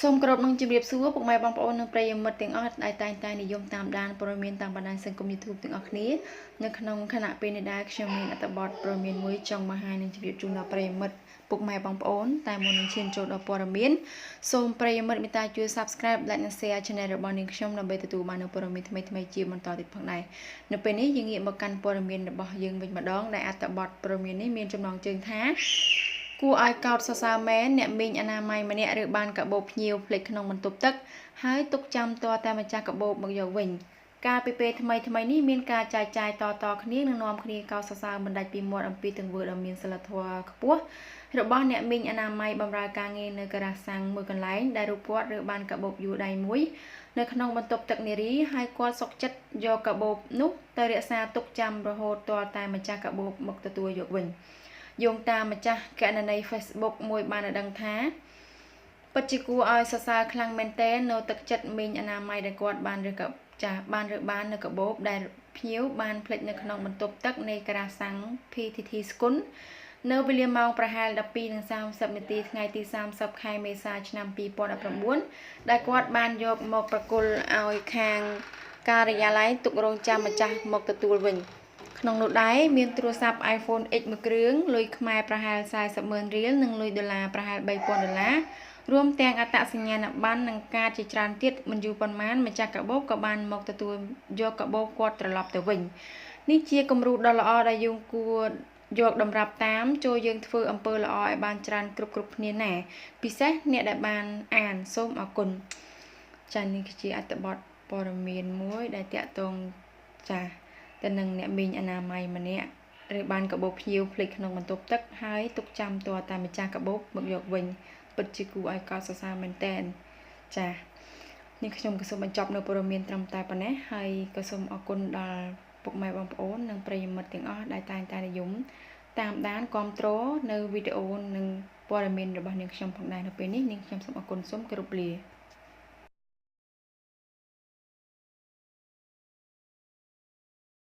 សូមគោរពនឹងជម្រាបសួរពុកម៉ែបងប្អូននិងប្រិយមិត្តទាំងអស់ដែលតែងតែនិយមតាមដានព័ត៌មានតាមបណ្ដាញសង្គម YouTube ទាំងអស់គ្នានៅក្នុងខណៈពេលនេះដែរខ្ញុំមានអត្ថបទព័ត៌មានមួយចង់បង្ហាញនិងជម្រាបជូនដល់ប្រិយមិត្តពុកម៉ែបងប្អូនតែមុននឹងឈានចូលដល់ព័ត៌មានសូមប្រិយមិត្តមេត្តាជួយ Subscribe Like និង Share Channel របស់នាងខ្ញុំដើម្បីទទួលបាននូវព័ត៌មានថ្មីៗជាបន្តទៀតផងដែរនៅពេលនេះយើងងាកមកកាន់ព័ត៌មានរបស់យើងវិញម្ដងដែលអត្ថបទព័ត៌មាននេះមានចំណងជើងថាគួរឲ្យកោតសរសើរមែនអ្នកមីងអនាម័យម្នាក់ឬបានកាបូបភ្ញៀវភ្លេចក្នុងបន្ទប់ទឹកហើយទុកចាំតតែម្ចាស់កាបូបមកយកវិញការពីពេលថ្មីនេះមានការចែកចាយតគ្នានិងនាំគ្នាកោតសរសើរមិនដាច់ពីមាត់អំពីទង្វើដ៏មានសីលធម៌ខ្ពស់របស់អ្នកមីងអនាម័យបម្រើការងារនៅការ៉ាសាំងមួយកន្លែងដែលរូបគាត់ឬបានកាបូបយួរដៃមួយនៅក្នុងបន្ទប់ទឹកនារីហើយគាត់សុកចិត្តយកកាបូបនោះទៅរក្សាទុកចាំរហូតទាល់តែម្ចាស់កាបូបមកទទួលយកវិញយោងតាមម្ចាស់កណនី Facebook មួយបានដឹងថាពិតជាគួរឲ្យសរសើរខ្លាំងមែនទែននៅទឹកចិត្តមីងអនាម័យដែលគាត់បានបាននៅកាបូបដែលភ្ញៀវបានភ្លេចនៅក្នុងបន្ទប់ទឹកនៃការ៉ាសាំង PTT ស្គុននៅវេលាម៉ោងប្រហែល 12:30 នាទីថ្ងៃទី30 ខែមេសាឆ្នាំ2019ដែលគាត់បានយកមកប្រគល់ឲ្យខាងការិយាល័យទុករងចាំម្ចាស់មកទទួលវិញក្នុងនោះដែរមានទូរស័ព្ទ iPhone X មួយគ្រឿងលុយខ្មែរប្រហែល 40,000 រៀលនិងលុយដុល្លារប្រហែល 3,000 ដុល្លាររួមទាំងអត្តសញ្ញាណប័ណ្ណនិងកាតជាច្រើនទៀតមិនយូរប៉ុន្មានម្ចាស់កាបូបក៏បានមកទទួលយកកាបូបគាត់ត្រឡប់ទៅវិញនេះជាគំរូដ៏ល្អដែលយើងគួរយកតម្រាប់តាមចូលយើងធ្វើអំពើល្អឲ្យបានច្រើនគ្រប់គ្នាណាពិសេសអ្នកដែលបានអានសូមអរគុណចា៎នេះគឺជាអត្ថបទព័ត៌មានមួយដែលតាក់ទងចា៎ទៅនឹងអ្នកមីងអនាម័យម្នាក់ឬបានកាបូបភ្ញៀវភ្លេចក្នុងបន្ទប់ទឹកហើយទុកចាំតតែម្ចាស់កាបូបមកយកវិញពិតជាគួរឲ្យកោតសរសើរមែនតើចា៎នេះខ្ញុំក៏សូមបញ្ចប់នៅព័ត៌មានត្រឹមតែប៉ុណ្ណេះហើយក៏សូមអរគុណដល់ពុកម៉ែបងប្អូននិងប្រិយមិត្តទាំងអស់ដែលតែងតែនិយមតាមដានគាំទ្រនៅវីដេអូនិងព័ត៌មានរបស់នាងខ្ញុំផងដែរនៅពេលនេះនាងខ្ញុំសូមអរគុណសូមគោរពលា